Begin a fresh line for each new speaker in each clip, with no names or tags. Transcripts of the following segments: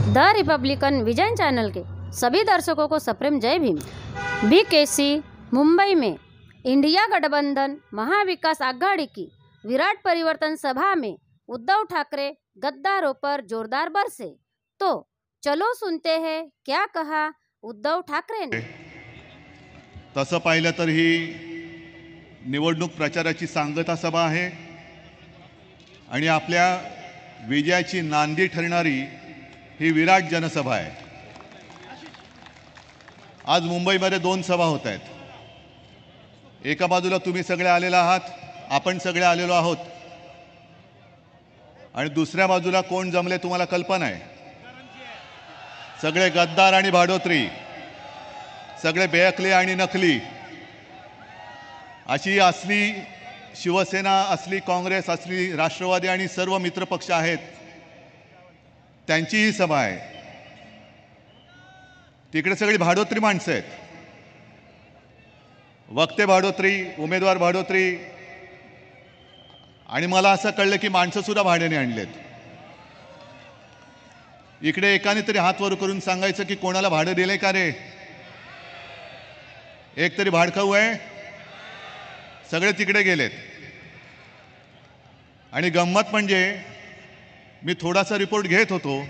The Republican vision channel के सभी दर्शकों को सप्रेम जय भीम। बीकेसी मुंबई में इंडिया गठबंधन महाविकास आघाड़ी की विराट परिवर्तन सभा में उद्धव ठाकरे गद्दारों पर जोरदार बरसे। तो चलो सुनते हैं क्या कहा उद्धव ठाकरे ने।
तसं पाहिलं तर ही निवडणूक प्रचाराची सांगता सभा आहे आणि आपल्या विजयाची नांदी ठरणारी ही विराट जनसभा आहे। आज मुंबईमध्ये दोन सभा होत आहेत। एका बाजूला तुम्ही सगळे आलेला आहात, आपण सगळे आलेलो आहोत, आणि दुसऱ्या बाजूला कोण जमले तुम्हाला कल्पना आहे। सगळे गद्दार आणि भाडोत्री, सगळे बेअकले आणि नकली, अशी असली शिवसेना, असली काँग्रेस, असली राष्ट्रवादी आणि सर्व मित्रपक्ष आहेत, त्यांची ही सभा आहे। तिकडे सगळी भाडोत्री माणसं आहेत, वक्ते भाडोत्री, उमेदवार भाडोत्री, आणि मला असं कळलं की माणसं सुद्धा भाड्याने आणलेत। इकडे एकाने तरी हात वर करून सांगायचं की कोणाला भाडं दिले का रे? एक तरी भाडखाऊ आहे? सगळे तिकडे गेलेत। आणि गंमत म्हणजे मी थोडासा रिपोर्ट घेत होतो,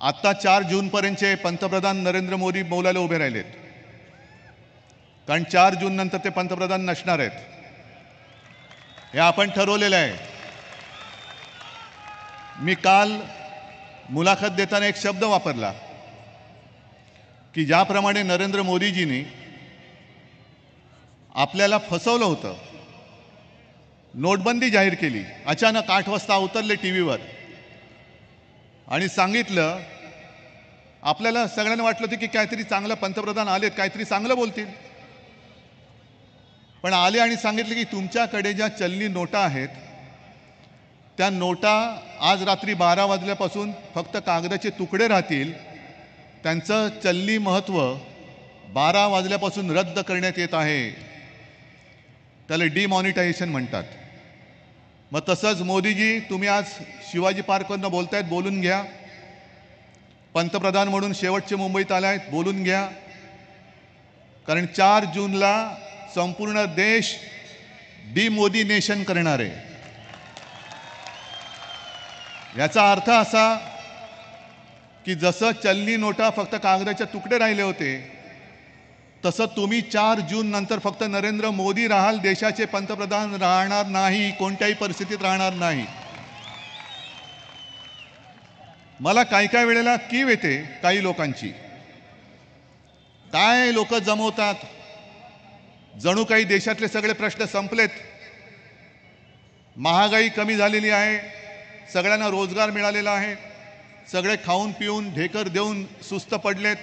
आता 4 जूनपर्यंतचे पंतप्रधान नरेंद्र मोदी बोलायला उभे राहिलेत, कारण 4 जून नंतर ते पंतप्रधान नसणार आहेत, हे आपण ठरवलेलं आहे। मी काल मुलाखत देताना एक शब्द वापरला की ज्याप्रमाणे नरेंद्र मोदीजींनी आपल्याला फसवलं होतं, नोटबंदी जाहीर केली, अचानक 8 वाजता उतरले टीव्हीवर आणि सांगितलं, आपल्याला सगळ्यांना वाटलं होतं की काहीतरी चांगलं पंतप्रधान आलेत, काहीतरी चांगलं बोलतील, पण आले आणि सांगितलं की तुमच्याकडे ज्या चलनी नोटा आहेत त्या नोटा आज रात्री 12 वाजल्यापासून फक्त कागदाचे तुकडे राहतील, त्यांचं चलनी महत्त्व 12 वाजल्यापासून रद्द करण्यात येत आहे, त्याला डिमॉनिटायझेशन म्हणतात। मग तसंच मोदीजी, तुम्ही आज शिवाजी पार्कवरनं बोलतायत, बोलून घ्या, पंतप्रधान म्हणून शेवटचे मुंबईत आलायत, बोलून घ्या, कारण 4 जूनला संपूर्ण देश डिमोदीनेशन करणार आहे। याचा अर्थ असा की जसं चलनी नोटा फक्त कागदाचे तुकडे राहिले होते, तसं तुम्ही 4 जून नंतर फक्त नरेंद्र मोदी राहाल, देशाचे पंतप्रधान राहणार नाही, कोणत्याही परिस्थितीत राहणार नाही। मला काही वेळेला कीव येते काही लोकांची, काय लोक जमवतात, जणू काही देशातले सगळे प्रश्न संपलेत, महागाई कमी झालेली आहे, सगळ्यांना रोजगार मिळालेला आहे, सगळे खाऊन पिऊन ढेकर देऊन सुस्त पडलेत,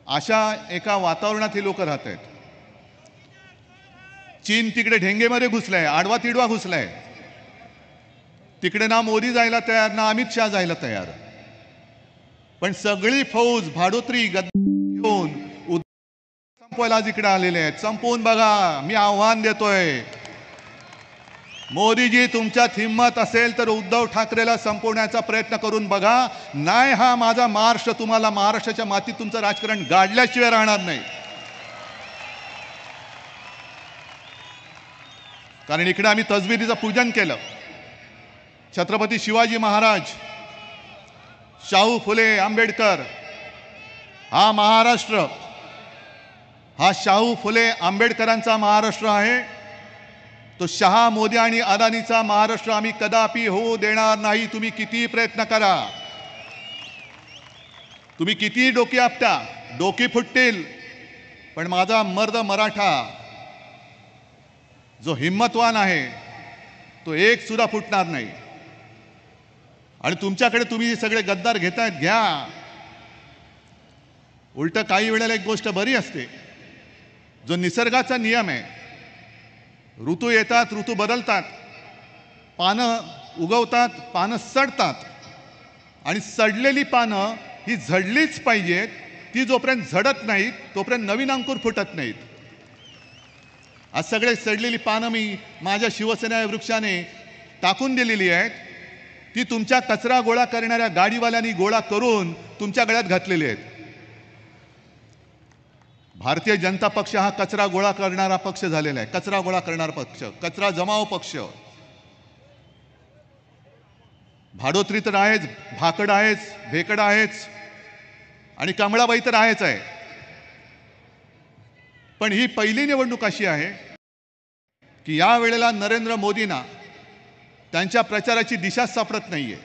अशा एका वातावरणात हे लोक राहत आहेत। चीन तिकडे ढेंगेमध्ये घुसलाय, आडवा तिडवा घुसलाय, तिकडे ना मोदी जायला तयार, ना अमित शहा जायला तयार, पण सगळी फौज भाडोत्री घेऊन संपवायला आज इकडे आलेले आहेत। संपवून बघा, मी आव्हान देतोय, मोदीजी तुमच्यात हिम्मत असेल तर उद्धव ठाकरेला संपवण्याचा प्रयत्न करून बघा, नाही हा माझा महाराष्ट्र तुम्हाला महाराष्ट्राच्या मातीत तुमचं राजकारण गाडल्याशिवाय राहणार नाही। कारण इकडे आम्ही तसबिरीचं पूजन केलं, छत्रपती शिवाजी महाराज, शाहू फुले आंबेडकर, हा महाराष्ट्र, हा शाहू फुले आंबेडकरांचा महाराष्ट्र आहे, तो शहा मोदी आणि अदानीचा महाराष्ट्र आम्ही कदापि होऊ देणार नाही। तुम्ही किती प्रयत्न करा, तुम्ही किती डोकी आपटा, डोकी फुटतील, पण माझा मर्द मराठा जो हिम्मतवान आहे तो एक सुद्धा फुटणार नाही। आणि तुमच्याकडे तुम्ही सगळे गद्दार घेतायत, घ्या, उलट काही वेळेला एक गोष्ट बरी असते, जो निसर्गाचा नियम आहे, ऋतू येतात, ऋतू बदलतात, पानं उगवतात, पानं सडतात, आणि सडलेली पानं ही झडलीच पाहिजेत, ती जोपर्यंत झडत नाहीत तोपर्यंत नवीन अंकुर फुटत नाहीत। आज सगळे सडलेली पानं मी माझ्या शिवसेना वृक्षाने टाकून दिलेली आहेत, ती तुमच्या कचरा गोळा करणाऱ्या गाडीवाल्यांनी गोळा करून तुमच्या गळ्यात घातलेली आहेत. भारतीय जनता पक्ष हा कचरा गोळा करणारा पक्ष झालेला आहे. कचरा गोळा करणारा पक्ष, कचरा जमाव पक्ष. भाडोत्री तर आहेच, भाकड आहेच, भेकड आहेच आणि कमळाबाई तर आहेच आहे. पण ही पहिली निवडणूक अशी आहे की या वेळेला नरेंद्र मोदींना त्यांच्या प्रचाराची दिशा सापडत नाहीये.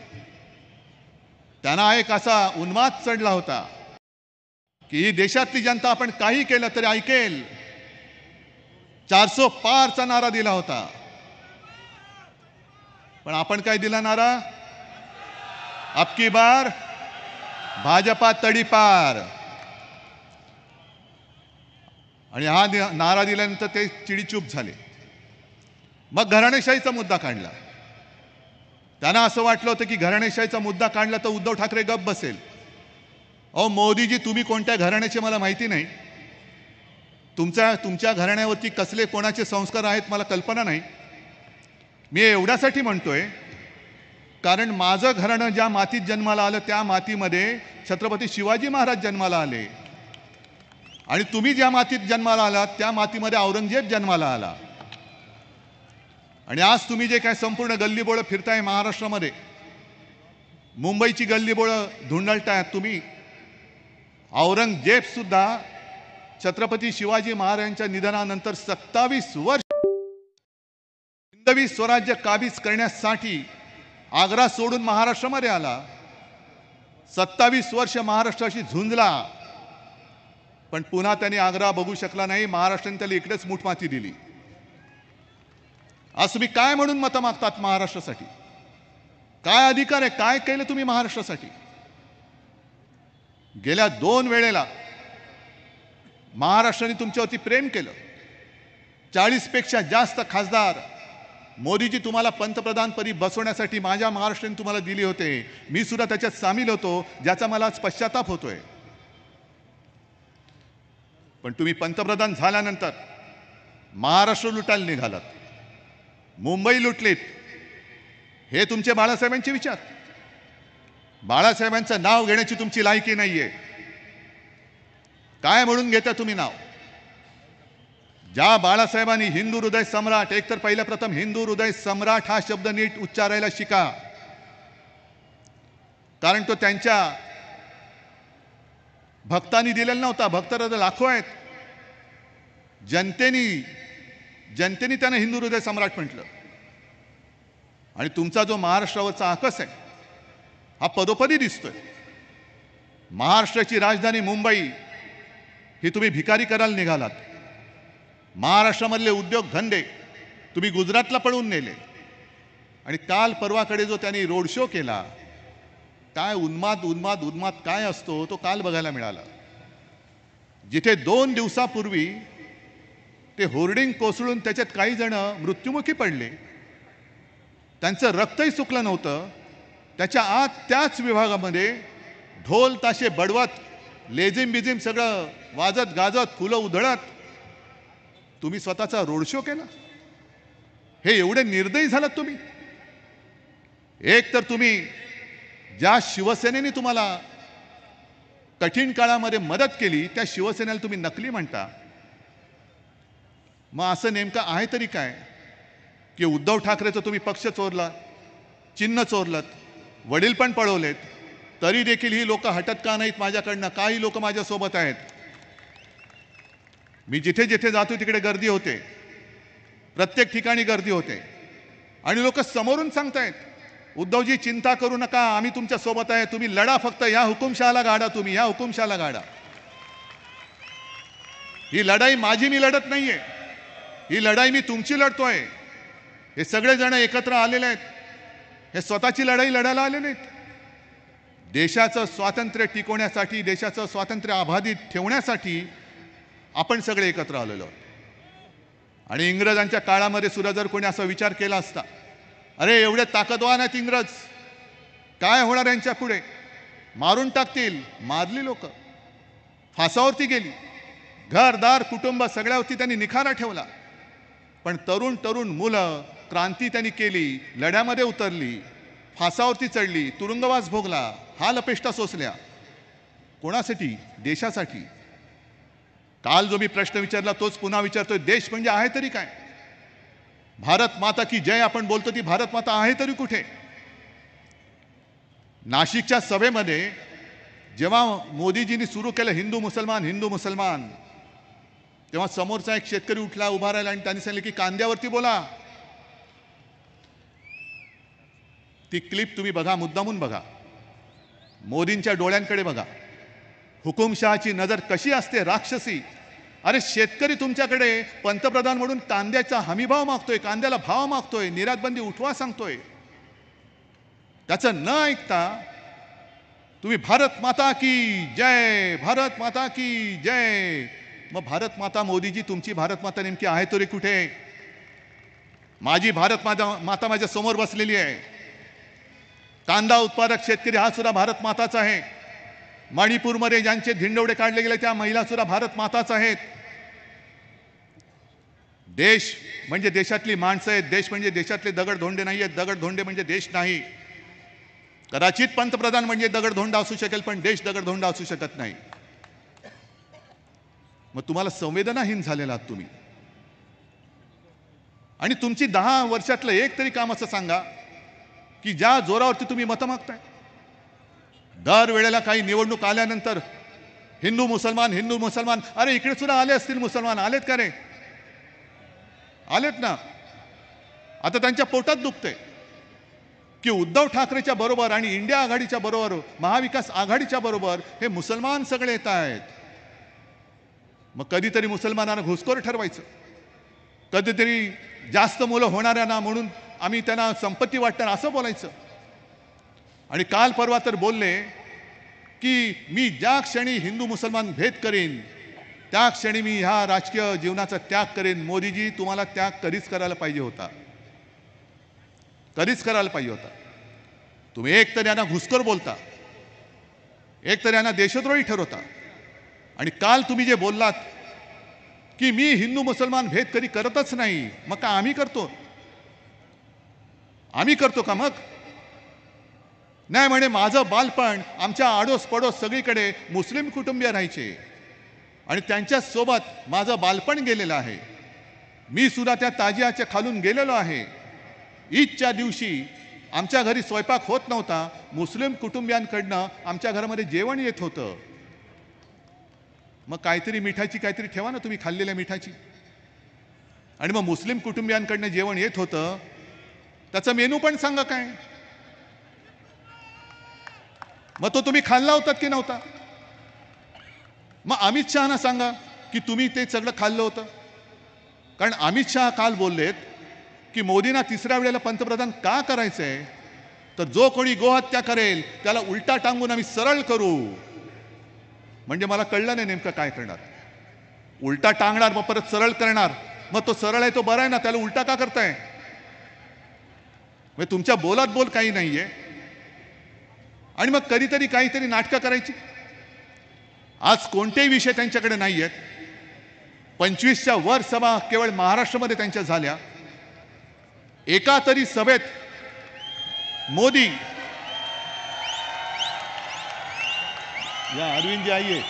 त्यांना एक असा उन्माद चढला होता की ही देशातली जनता आपण काही केलं तरी ऐकेल. 400 पारचा नारा दिला होता. पण आपण काय दिला नारा? अब की बार भाजपा तडीपार. आणि हा नारा दिल्यानंतर ते चिडीचूप झाले. मग घराणेशाहीचा मुद्दा काढला. त्यांना असं वाटलं होतं की घराणेशाहीचा मुद्दा काढला तर उद्धव ठाकरे गप्प बसेल. अहो मोदीजी, तुम्ही कोणत्या घराण्याचे मला माहिती नाही. तुमच्या घराण्यावरती कसले कोणाचे संस्कार आहेत मला कल्पना नाही. मी एवढ्यासाठी म्हणतोय कारण माझं घराणं ज्या मातीत जन्माला आलं त्या मातीमध्ये छत्रपती शिवाजी महाराज जन्माला आले आणि तुम्ही ज्या मातीत जन्माला आलात त्या मातीमध्ये औरंगजेब जन्माला आला. आणि आज तुम्ही जे काय संपूर्ण गल्लीबोळं फिरताय महाराष्ट्रामध्ये, मुंबईची गल्लीबोळं धुंडळतायत तुम्ही, औरंगजेब सुद्धा छत्रपती शिवाजी महाराजांच्या निधनानंतर 27 वर्ष हिंदवी स्वराज्य काबीज करण्यासाठी आग्रा सोडून महाराष्ट्रामध्ये आला. 27 वर्ष महाराष्ट्राशी झुंजला, पण पुन्हा त्यांनी आग्रा बघू शकला नाही. महाराष्ट्राने त्याला इकडेच मूठमाती दिली. आज तुम्ही काय म्हणून मतं मागतात महाराष्ट्रासाठी? काय अधिकार आहे? काय केलं तुम्ही महाराष्ट्रासाठी? गेल्या 2 वेळेला महाराष्ट्राने तुमच्यावरती प्रेम केलं. 40 पेक्षा जास्त खासदार मोदीजी तुम्हाला पंतप्रधानपदी बसवण्यासाठी माझ्या महाराष्ट्राने तुम्हाला दिली होते. मी सुद्धा त्याच्यात सामील होतो, ज्याचा मला आज पश्चाताप होतोय. पण तुम्ही पंतप्रधान झाल्यानंतर महाराष्ट्र लुटायला निघालात, मुंबई लुटलीत. हे तुमचे बाळासाहेबांचे विचार. बाळासाहेबांचं नाव घेण्याची तुमची लायकी नाहीये. काय म्हणून घेता तुम्ही नाव? ज्या बाळासाहेबांनी हिंदू हृदय सम्राट, एकतर पहिल्या प्रथम हिंदू हृदय सम्राट हा शब्द नीट उच्चारायला शिका, कारण तो त्यांच्या भक्तांनी दिलेला नव्हता. भक्त लाखो आहेत. जनतेने त्यांना हिंदू हृदय सम्राट म्हटलं. आणि तुमचा जो महाराष्ट्रावरचा आकस आहे हा पदोपदी दिसतोय. महाराष्ट्राची राजधानी मुंबई ही तुम्ही भिकारी करायला निघालात. महाराष्ट्रामधले उद्योग धंदे तुम्ही गुजरातला पळवून नेले. आणि काल परवाकडे जो त्यांनी रोड शो केला, काय उन्माद काय असतो तो काल बघायला मिळाला. जिथे 2 दिवसापूर्वी ते होर्डिंग कोसळून त्याच्यात काही जण मृत्युमुखी पडले, त्यांचं रक्तही सुकलं नव्हतं, त्याच्या आत त्याच विभागामध्ये ढोल ताशे बडवत, लेझिम बिझिम सगळं वाजत गाजत, फुलं उधळत तुम्ही स्वतःचा रोड शो केला. हे एवढे निर्दयी झालात तुम्ही. एक तर तुम्ही ज्या शिवसेनेने तुम्हाला कठीण काळामध्ये मदत केली त्या शिवसेनेला तुम्ही नकली म्हणता. मग असं नेमकं आहे तरी काय की उद्धव ठाकरेचं तुम्ही पक्ष चोरला, चिन्ह चोरलत, वडील पण पळवलेत, तरी देखील ही लोक हटत का नाहीत माझ्याकडनं? काही लोक माझ्यासोबत आहेत. मी जिथे जिथे जातो तिकडे गर्दी होते, प्रत्येक ठिकाणी गर्दी होते आणि लोक समोरून सांगतायत उद्धवजी चिंता करू नका, आम्ही तुमच्या सोबत आहे, तुम्ही लढा, फक्त या हुकुमशहाला गाडा, तुम्ही या हुकुमशहाला गाडा. ही लढाई माझी मी लढत नाहीये, ही लढाई मी तुमची लढतोय. हे सगळे जण एकत्र आलेले आहेत, हे स्वतःची लढाई लढायला आले नाहीत. देशाचं स्वातंत्र्य टिकवण्यासाठी, देशाचं स्वातंत्र्य अबाधित ठेवण्यासाठी आपण सगळे एकत्र आलेलो आहोत. आणि इंग्रजांच्या काळामध्ये सुद्धा जर कोणी असा विचार केला असता, अरे एवढे ताकदवान आहेत इंग्रज, काय होणार यांच्या पुढे, मारून टाकतील, मारली लोक, फासावरती गेली, घरदार कुटुंब सगळ्यावरती त्यांनी निखारा ठेवला. पण तरुण मुलं क्रांती त्यांनी केली, लढ्यामध्ये उतरली फासावरती चढली, तुरुंगवास भोगला, हाल अपेष्टा सोसल्या. कोणासाठी? देशासाठी. काल जो मी प्रश्न विचारला तोच पुन्हा विचारतोय, देश म्हणजे आहे तरी काय? भारत माता की जय आपण बोलतो, ती भारत माता आहे तरी कुठे? नाशिकच्या सभेमध्ये जेव्हा मोदीजींनी सुरू केलं हिंदू मुसलमान हिंदू मुसलमान, तेव्हा समोरचा एक शेतकरी उठला, उभा राहिला आणि त्यांनी सांगितलं की कांद्यावरती बोला. ती क्लिप तुम्ही बघा, मुद्दामून बघा, मोदींच्या डोळ्यांकडे बघा. हुकुमशहाची नजर कशी असते, राक्षसी. अरे शेतकरी तुमच्याकडे पंतप्रधान म्हणून कांद्याचा हमीभाव मागतोय, कांद्याला भाव मागतोय, निर्यातबंदी उठवा सांगतोय. त्याचं न ऐकता तुम्ही भारत माता की जय, भारत माता की जय. मग भारत माता मोदीजी, तुमची भारत माता नेमकी आहे तरी कुठे? माझी भारत माता माझ्या समोर बसलेली आहे. कांदा उत्पादक शेतकरी हा सुद्धा भारत माताच आहे. मणिपूरमध्ये ज्यांचे धिंडवडे काढले गेले त्या महिला सुद्धा भारत माताच आहेत. देश म्हणजे देशातली माणसं आहेत, देश म्हणजे देशातले दगडधोंडे नाही आहेत, दगडधोंडे म्हणजे देश नाही. कदाचित पंतप्रधान म्हणजे दगडधोंडा असू शकेल, पण देश दगडधोंडा असू शकत नाही. मग तुम्हाला संवेदनाहीन झालेला आहात तुम्ही. आणि तुमची 10 वर्षातलं एक तरी काम असं सांगा की ज्या जोरावरती तुम्ही मतं मागताय. दर वेळेला काही निवडणूक आल्यानंतर हिंदू मुसलमान हिंदू मुसलमान. अरे इकडे सुद्धा आले असतील मुसलमान, आलेत का रे? आलेत ना. आता त्यांच्या पोटात दुखतंय की उद्धव ठाकरेच्या बरोबर आणि इंडिया आघाडीच्या बरोबर, महाविकास आघाडीच्या बरोबर हे मुसलमान सगळे येत आहेत. मग कधीतरी मुसलमानांना घुसखोर ठरवायचं, कधीतरी जास्त मुलं होणाऱ्यांना म्हणून आम्ही त्यांना संपत्ती वाटणार असं बोलायचं. आणि काल परवा तर बोलले की मी ज्या क्षणी हिंदू मुसलमान भेद करेन त्या क्षणी मी ह्या राजकीय जीवनाचा त्याग करेन. मोदीजी, तुम्हाला त्याग कधीच करायला पाहिजे होता, कधीच करायला पाहिजे होता. तुम्ही एक तर यांना घुसखोर बोलता, एक तर यांना देशद्रोही ठरवता. आणि काल तुम्ही जे बोललात की मी हिंदू मुसलमान भेद कधी करतच नाही, मग का आम्ही करतो? आम्ही करतो का मग? नाही म्हणे माझं बालपण आमच्या आडोस पडोस सगळीकडे मुस्लिम कुटुंबीय राहायचे आणि त्यांच्या सोबत माझं बालपण गेलेलं आहे. मी सुद्धा त्या ताजियाच्या खालून गेलेलो आहे. ईदच्या दिवशी आमच्या घरी स्वयंपाक होत नव्हता, मुस्लिम कुटुंबियांकडनं आमच्या घरामध्ये जेवण येत होतं. मग काहीतरी मिठाची काहीतरी ठेवा ना तुम्ही, खाल्लेल्या मिठाची. आणि मग मुस्लिम कुटुंबियांकडनं जेवण येत होतं, त्याचा मेनू पण सांगा काय. मग तो तुम्ही खाल्ला होतात की नव्हता? मग अमित शहाना सांगा की तुम्ही ते सगळं खाल्लं होतं. कारण अमित शहा काल बोललेत की मोदींना तिसऱ्या वेळेला पंतप्रधान का करायचंय, तर जो कोणी गोहत्या करेल त्याला उलटा टांगून आम्ही सरळ करू. म्हणजे मला कळलं नाही नेमकं काय करणार. उलटा टांगणार मग परत सरळ करणार. मग तो सरळ आहे तो बरा आहे ना, त्याला उलटा का करताय? म्हणजे तुमच्या बोलात बोल काही नाहीये. आणि मग कधीतरी काहीतरी नाटकं करायची. आज कोणतेही विषय त्यांच्याकडे नाही आहेत. 25च्या वर सभा केवळ महाराष्ट्रामध्ये त्यांच्या झाल्या. एका तरी सभेत मोदी या अरविंद जी आइए.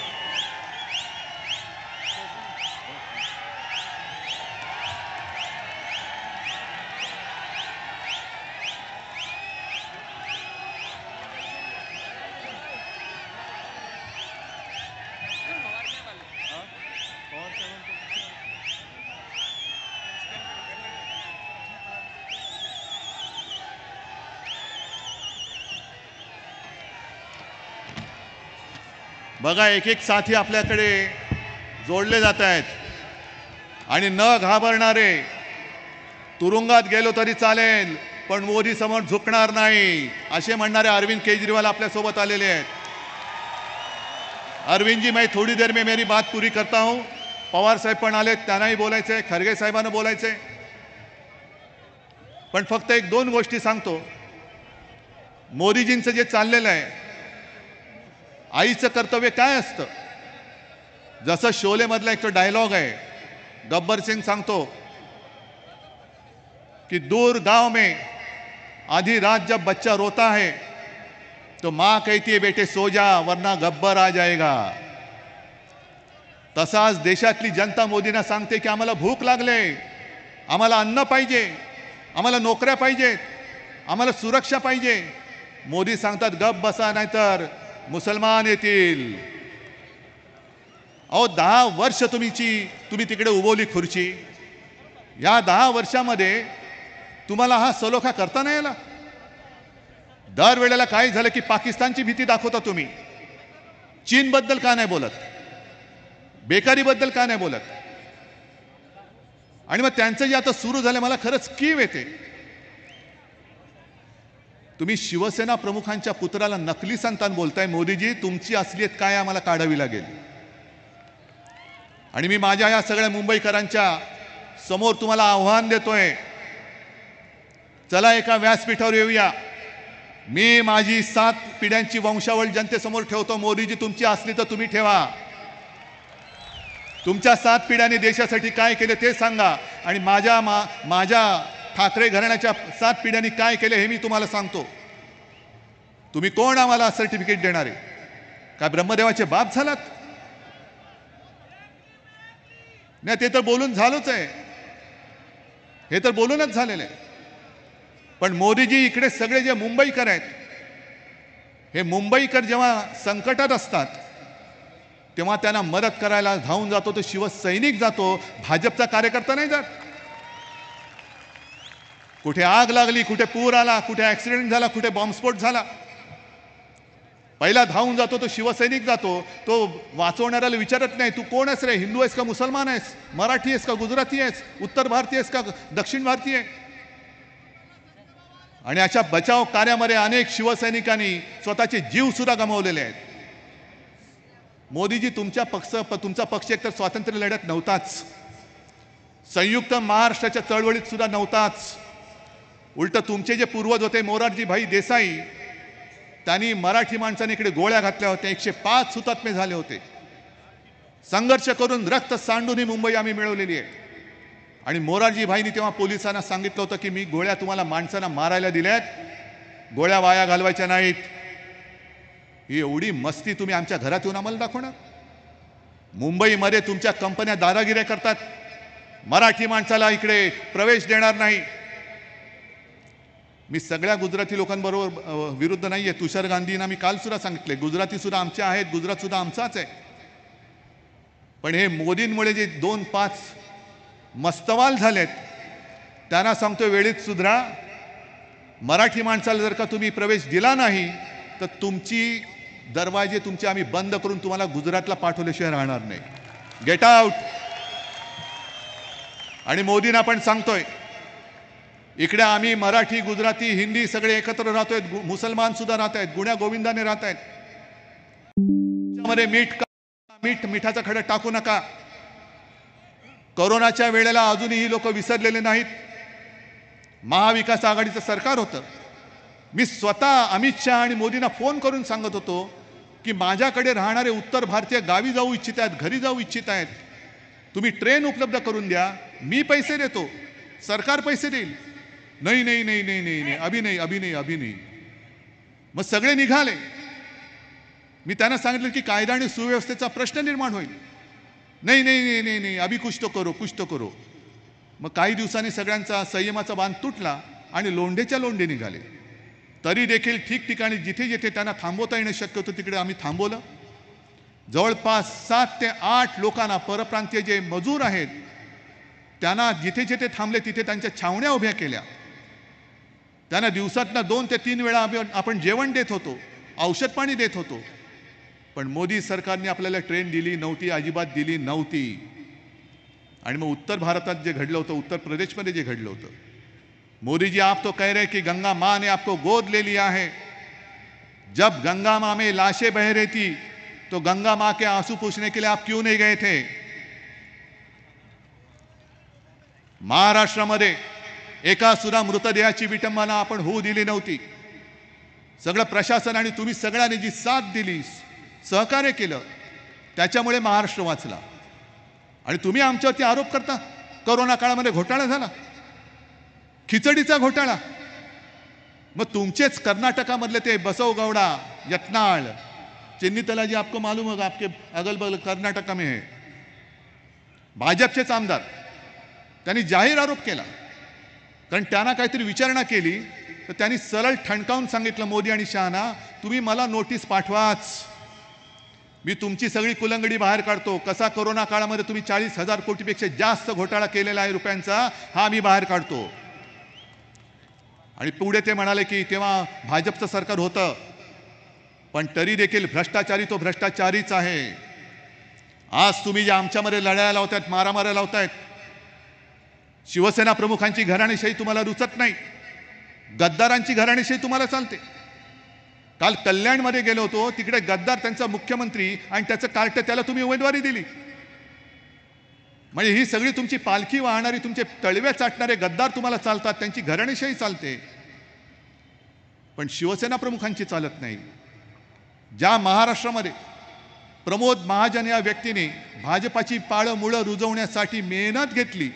बघा एक एक साथी आपल्याकडे जोडले जात आहेत आणि न घाबरणारे. तुरुंगात गेलो तरी चालेल पण मोदी समोर झुकणार नाही असे म्हणणारे अरविंद केजरीवाल आपल्यासोबत आलेले आहेत. अरविंद जी, मैं थोड़ी देर में मेरी बात पूरी करता हूं. पवार साहेब पण आले, त्यांनाही बोलायचंय, खरगे साहेबांना बोलायचंय. पण फक्त एक दोन गोष्टी सांगतो. मोदीजींचं जे चाललेलं आहे, आईचं कर्तव्य काय असतं? जसं शोले मधला एक तो डायलॉग आहे, गब्बर सिंग सांगतो की दूर गांव में आधी रात जब बच्चा रोता है तो माँ कहती है बेटे सो जा वरना गब्बर आ जाएगा. तसाच देशातली जनता मोदींना सांगते की आम्हाला भूक लागले, आम्हाला अन्न पाहिजे, आम्हाला नोकऱ्या पाहिजेत, आम्हाला सुरक्षा पाहिजे. मोदी सांगतात गप बसा नाहीतर मुसलमान येतील. अहो 10 वर्ष तुम्ही तिकडे उभवली खुर्ची. या 10 वर्षामध्ये तुम्हाला हा सलोखा करता नाही आला. दरवेळेला काय झालं की पाकिस्तानची भीती दाखवता तुम्ही. चीनबद्दल का नाही बोलत, बेकारीबद्दल का नाही बोलत. आणि मग त्यांचं जे आता सुरू झालं मला खरंच कीव येते. तुम्ही शिवसेना प्रमुखांच्या पुत्राला नकली संतान बोलताय. मोदीजी तुमची असलीयत काय आम्हाला काढावी लागेल. आणि मी माझ्या या सगळ्या मुंबईकरांच्या समोर तुम्हाला आव्हान देतोय, चला एका व्यासपीठावर येऊया. मी माझी 7 पिढ्यांची वंशावळ जनतेसमोर ठेवतो. मोदीजी तुमची असली तर तुम्ही ठेवा. तुमच्या 7 पिढ्यांनी देशासाठी काय केले ते सांगा. आणि माझ्या ठाकरे घराण्याच्या 7 पिढ्यांनी काय केले हे मी तुम्हाला सांगतो. तुम्ही कोण आम्हाला सर्टिफिकेट देणारे? काय ब्रह्मदेवाचे बाप झालात? नाही, ते तर बोलून झालंच आहे. हे तर बोलूनच झालेलं आहे. पण मोदीजी इकडे सगळे जे मुंबईकर आहेत, हे मुंबईकर जेव्हा संकटात असतात तेव्हा त्यांना मदत करायला धावून जातो तो शिवसैनिक जातो, भाजपचा कार्यकर्ता नाही जात. कुठे आग लागली, कुठे पूर आला, कुठे ऍक्सिडेंट झाला, कुठे बॉम्बस्फोट झाला, पहिला धावून जातो तो शिवसैनिक जातो. तो वाचवणाऱ्याला विचारत नाही तू कोण आहेस रे, हिंदू आहेस का मुसलमान आहेस, मराठी आहेस का गुजराती आहेस, उत्तर भारतीय आहेस का दक्षिण भारतीय. आणि अशा बचाव कार्यामध्ये अनेक शिवसैनिकांनी स्वतःचे जीव सुद्धा गमावलेले आहेत. मोदीजी तुमचा पक्ष एकतर स्वातंत्र्य लढ्यात नव्हताच, संयुक्त महाराष्ट्राच्या चळवळीत सुद्धा नव्हताच. उलट तुमचे जे पूर्वज होते मोरारजी भाई देसाई, त्यांनी मराठी माणसांनी इकडे गोळ्या घातल्या होत्या. 105 हुतात्मे झाले होते. संघर्ष करून रक्त सांडून ही मुंबई आम्ही मिळवलेली आहे. आणि मोरारजी भाईंनी तेव्हा पोलिसांना सांगितलं होतं की मी गोळ्या तुम्हाला माणसांना मारायला दिल्यात, गोळ्या वाया घालवायच्या नाहीत. ही एवढी मस्ती तुम्ही आमच्या घरात येऊन आम्हाला दाखवणार? मुंबईमध्ये तुमच्या कंपन्या दादागिऱ्या करतात, मराठी माणसाला इकडे प्रवेश देणार नाही. मी सगळ्या गुजराती लोकांबरोबर विरुद्ध नाहीये. तुषार गांधींना मी काल सुद्धा सांगितले गुजराती सुद्धा आमचे आहेत, गुजरात सुद्धा आमचाच आहे. पण हे मोदींमुळे जे 2-5 मस्तवाल झालेत त्यांना सांगतो वेळीत सुधरा. मराठी माणसाला जर का तुम्ही प्रवेश दिला नाही तर तुमची दरवाजे तुमचे आम्ही बंद करून तुम्हाला गुजरातला पाठवल्याशिवाय राहणार नाही. Get out. आणि मोदींना पण सांगतोय इकडे आम्ही मराठी गुजराती हिंदी सगळे एकत्र राहतोय, मुसलमान सुद्धा राहत आहेत, गुण्या गोविंदाने राहत आहेत. मिठाचा खडा टाकू नका. कोरोनाच्या वेळेला अजूनही लोक विसरलेले नाहीत. महाविकास आघाडीचं सरकार होतं. मी स्वतः अमित शहा आणि मोदींना फोन करून सांगत होतो की माझ्याकडे राहणारे उत्तर भारतीय गावी जाऊ इच्छित आहेत, घरी जाऊ इच्छित आहेत, तुम्ही ट्रेन उपलब्ध करून द्या, मी पैसे देतो, सरकार पैसे देईल. नाही नाही नाही नाही नाही नाही अभी नाही अभी नाही अभी नाही. मग सगळे निघाले. मी त्यांना सांगितलं की कायदा आणि सुव्यवस्थेचा प्रश्न निर्माण होईल. नाही नाही नाही नाही नाही अभी कुछ तो करो कुछ तो करो. मग काही दिवसांनी सगळ्यांचा संयमाचा बांध तुटला आणि लोंढेच्या लोंढे निघाले. तरी देखील ठिकठिकाणी जिथे जिथे त्यांना थांबवता येणं शक्य होतं तिकडे आम्ही थांबवलं. जवळपास 7 ते 8 लोकांना, परप्रांतीय जे मजूर आहेत त्यांना जिथे जिथे थांबले तिथे त्यांच्या छावण्या उभ्या केल्या. त्यांना दिवसातनं 2 ते 3 वेळा आपण जेवण देत होतो, औषध पाणी देत होतो. पण मोदी सरकारने आपल्याला ट्रेन दिली नव्हती, अजिबात दिली नव्हती. आणि मग उत्तर भारतात जे घडलं होतं, उत्तर प्रदेशमध्ये जे घडलं होतं, मोदी जी आप तो कह रहे कि गंगा माँ ने आपको गोद ले लिया है. जब गंगा माँ में लाशें बह रही थी तो गंगा माँ के आंसू पूछने के लिए आप क्यों नहीं गए थे? महाराष्ट्रामध्ये एका सुद्धा मृतदेहाची विटंबना आपण होऊ दिली नव्हती. सगळं प्रशासन आणि तुम्ही सगळ्यांनी जी साथ दिली, सहकार्य केलं, त्याच्यामुळे महाराष्ट्र वाचला. आणि तुम्ही आमच्यावरती आरोप करता कोरोना काळामध्ये घोटाळा झाला, खिचडीचा घोटाळा. मग तुमचेच कर्नाटकामधले ते बसवगौडा, यत्नाळ, चेन्नीतला जी आपको मालूम होगा, आपके अगल बगल कर्नाटका में है, भाजपचेच आमदार, त्यांनी जाहीर आरोप केला. कारण त्यांना काहीतरी विचारणा केली तर त्यांनी सरळ ठणकावून सांगितलं मोदी आणि शहाना, तुम्ही मला नोटीस पाठवाच, मी तुमची सगळी कुलंगडी बाहेर काढतो. कसा कोरोना काळामध्ये तुम्ही 40,000 कोटीपेक्षा जास्त घोटाळा केलेला आहे रुपयांचा, हा मी बाहेर काढतो. आणि पुढे ते म्हणाले की तेव्हा भाजपचं सरकार होतं, पण तरी देखील भ्रष्टाचारी तो भ्रष्टाचारीच आहे. आज तुम्ही जे आमच्यामध्ये लढायला लावतायत, मारामाऱ्या लावतायत, शिवसेना प्रमुखांची घराणेशाही तुम्हाला रुचत नाही, गद्दारांची घराणेशाही तुम्हाला चालते. काल कल्याणमध्ये गेलो होतो, तिकडे गद्दार त्यांचा मुख्यमंत्री आणि त्याचं कार्ट, त्याला तुम्ही उमेदवारी दिली. म्हणजे ही सगळी तुमची पालखी वाहणारी, तुमचे तळवे चाटणारे गद्दार तुम्हाला चालतात, त्यांची घराणेशाही चालते, पण शिवसेना प्रमुखांची चालत नाही. ज्या महाराष्ट्रामध्ये प्रमोद महाजन या व्यक्तीने भाजपाची पाळं मुळं रुजवण्यासाठी मेहनत घेतली,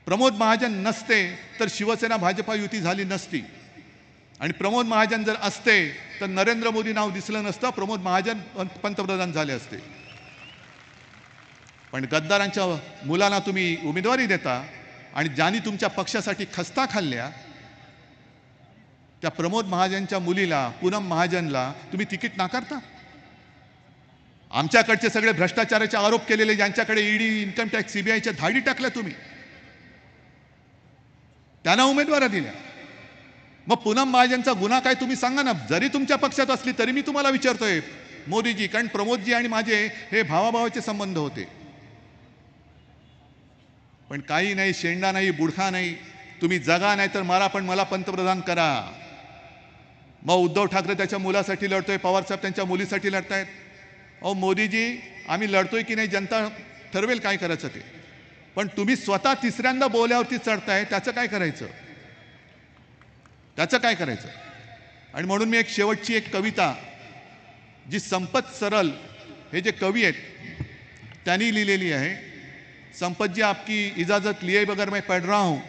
प्रमोद महाजन नसते तर शिवसेना भाजपा युती झाली नसती. आणि प्रमोद महाजन जर असते तर नरेंद्र मोदी नाव दिसलं नसतं, प्रमोद महाजन पंतप्रधान झाले असते. पण गद्दारांच्या मुलांना तुम्ही उमेदवारी देता आणि ज्यांनी तुमच्या पक्षासाठी खस्ता खाल्ल्या त्या प्रमोद महाजनच्या मुलीला, पूनम महाजनला तुम्ही तिकीट नाकारता. आमच्याकडचे सगळे भ्रष्टाचाराचे आरोप केलेले, ज्यांच्याकडे ईडी, इन्कम टॅक्स, सीबीआयच्या धाडी टाकल्या तुम्ही, त्यांना उमेदवारी दिल्या. मग पूनम महाजनचा गुन्हा काय तुम्ही सांगा ना. जरी तुमच्या पक्षात असली तरी मी तुम्हाला विचारतोय मोदीजी, कारण प्रमोदजी आणि माझे हे भावाभावाचे संबंध होते. पण काही नाही, शेंडा नाही, बुडखा नाही, तुम्ही जगा नाही तर मारा, पण मला पंतप्रधान करा. मग उद्धव ठाकरे त्याच्या मुलासाठी लढतोय, पवारसाहेब त्यांच्या मुलीसाठी लढतायत. अहो मोदीजी, आम्ही लढतोय की नाही जनता ठरवेल काय करायचं ते, पण तुम्ही स्वतः तिसऱ्यांदा बोल्यावरती चढताय, त्याचं काय करायचं, त्याचं काय करायचं. आणि म्हणून मी एक शेवटची एक कविता, जी संपत सरल हे जे कवी आहेत त्यांनी लिहिलेली आहे. संपत जी, आपकी इजाजत लिए बगैर मैं पढ़ रहा हूं,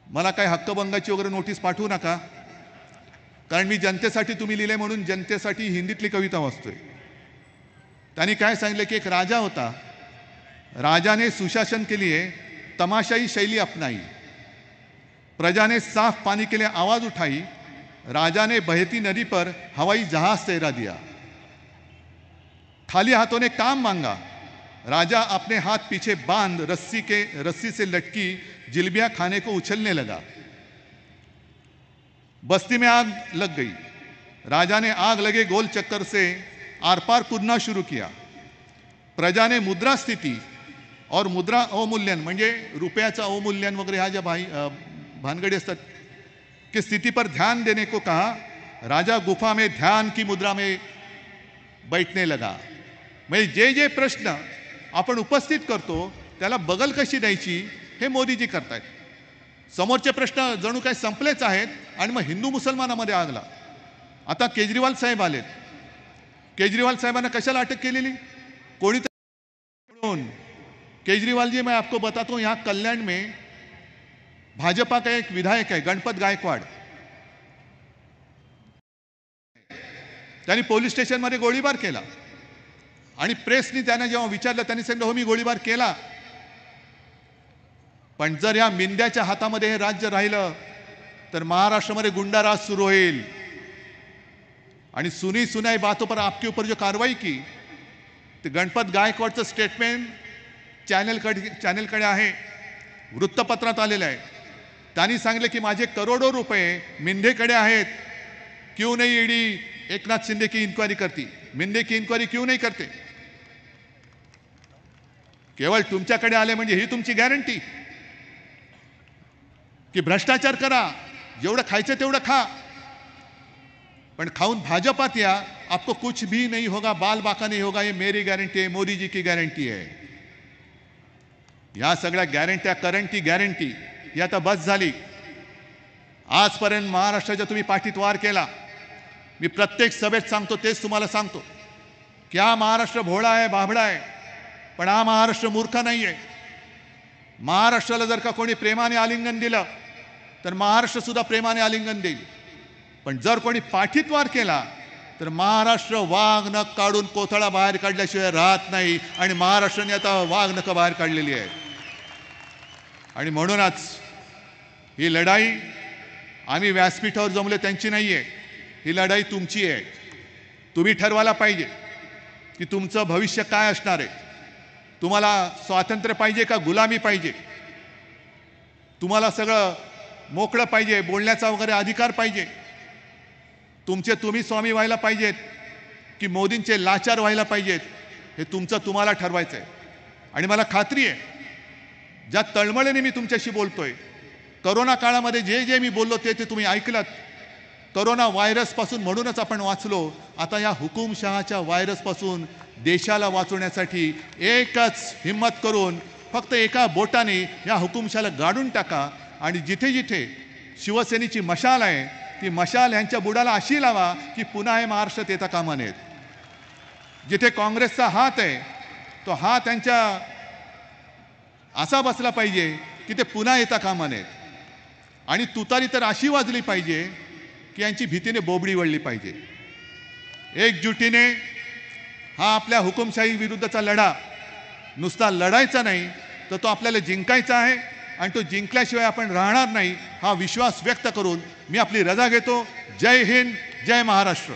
मला काय हक्कभंगाची वगैरे नोटीस पाठवू नका, कारण मी जनतेसाठी तुम्ही लिहिले म्हणून जनतेसाठी हिंदीतली कविता वाचतोय. त्यांनी काय सांगितलं की एक राजा होता, राजा ने सुशासन के लिए तमाशाई शैली अपनाई, प्रजा ने साफ पानी के लिए आवाज उठाई, राजा ने बहती नदी पर हवाई जहाज तैरा दिया, खाली हाथों ने काम मांगा, राजा अपने हाथ पीछे बांध रस्सी से लटकी जिलेबियां खाने को उछलने लगा, बस्ती में आग लग गई, राजा ने आग लगे गोल चक्कर से आर पार कूदना शुरू किया, प्रजा ने मुद्रा स्थिति और मुद्रा अवमूल्यन, म्हणजे रुपयाचं अवमूल्यन वगैरे ह्या ज्या भानगडी असतात, की स्थिति पर ध्यान देने को कहा, राजा गुफा में ध्यान की मुद्रा में बैठने लगा. म्हणजे जे जे प्रश्न आपण उपस्थित करतो त्याला बगल कशी द्यायची हे मोदीजी करतायत. समोरचे प्रश्न जणू काही संपलेच आहेत आणि मग हिंदू मुसलमानामध्ये आगला. आता केजरीवाल साहेब आलेत. केजरीवाल साहेबांना कशाला अटक केलेली, कोणीतरी. केजरीवाल जी, मैं आपको बताता हूं, यहाँ कल्याण में भाजपा का एक विधायक है गणपत गायकवाड़, त्यांनी पोलीस स्टेशनमध्ये गोळीबार केला आणि प्रेसनी त्यांना जेव्हा विचारलं त्यांनी सांगितलं हो मी गोळीबार केला. पण जर या मिंद्याच्या हातामध्ये हे राज्य राहिलं तर महाराष्ट्रामध्ये गुंडाराज सुरू होईल. आणि सुनी सुनाई बातों पर आपके ऊपर जो कार्रवाई की, ते गणपत गायकवाडचं स्टेटमेंट चॅनलकडे आहे, वृत्तपत्रात आलेलं आहे. त्यांनी सांगितलं की माझे करोडो रुपये मिंदेकडे आहेत, क्यों नहीं ईडी एकनाथ शिंदे की इंक्वायरी करती, मिंदे की इंक्वायरी क्यों नहीं करते. केवळ तुमच्याकडे आले म्हणजे ही तुमची गॅरंटी की भ्रष्टाचार करा, जेवढं खायचं तेवढं खा, पण खाऊन भाजपात या, आपको कुछ भी नहीं होगा, बाल बाका नहीं होगा, ये मेरी गारंटी है, मोदी जी की गारंटी है. या सगळ्या गॅरंट्या, करंटी गॅरंटी ही आता बस झाली. आजपर्यंत महाराष्ट्राच्या तुम्ही पाठीत वार केला. मी प्रत्येक सभेत सांगतो तेच तुम्हाला सांगतो की हा महाराष्ट्र भोळा आहे, बाभळा आहे, पण हा महाराष्ट्र मूर्ख नाही आहे. महाराष्ट्राला जर का कोणी प्रेमाने आलिंगन दिलं तर महाराष्ट्रसुद्धा प्रेमाने आलिंगन देईल. पण जर कोणी पाठीतवार केला तर महाराष्ट्र वाघ नख काढून कोथळा बाहेर काढल्याशिवाय राहत नाही. आणि महाराष्ट्राने आता वाघ नख बाहेर काढलेली आहे. आणि म्हणूनच ही लढाई आम्ही व्यासपीठावर जमले त्यांची नाही आहे, ही लढाई तुमची आहे. तुम्ही ठरवायला पाहिजे की तुमचं भविष्य काय असणार आहे. तुम्हाला स्वातंत्र्य पाहिजे का गुलामी पाहिजे. तुम्हाला सगळं मोकळं पाहिजे, बोलण्याचा वगैरे अधिकार पाहिजे. तुमचे तुम्ही स्वामी व्हायला पाहिजेत की मोदींचे लाचार व्हायला पाहिजेत, हे तुमचं तुम्हाला ठरवायचं आहे. आणि मला खात्री आहे ज्या तळमळीने मी तुमच्याशी बोलतोय, करोना काळामध्ये जे जे मी बोललो ते तुम्ही ऐकलत. करोना व्हायरसपासून म्हणूनच आपण वाचलो. आता या हुकुमशहाच्या व्हायरसपासून देशाला वाचवण्यासाठी एकच हिम्मत करून फक्त एका बोटाने या हुकुमशहाला गाडून टाका. आणि जिथे जिथे शिवसेनेची मशाल आहे ती मशाल यांच्या बुडाला अशी लावा की पुन्हा हे महाराष्ट्रात येता कामा नयेत. जिथे काँग्रेसचा हात आहे तो हात त्यांच्या असा बसला पाहिजे की ते पुन्हा येता कामा नयेत. आणि तुतारी तर अशी वाजली पाहिजे की यांची भीतीने बोबडी वळली पाहिजे. एकजुटीने हा आपल्या हुकुमशाही विरुद्धचा लढा नुसता लढायचा नाही तर तो आपल्याला जिंकायचा आहे. आणि तो जिंकल्याशिवाय आपण राहणार नाही हा विश्वास व्यक्त करून मी आपली रजा घेतो. जय हिंद, जय महाराष्ट्र.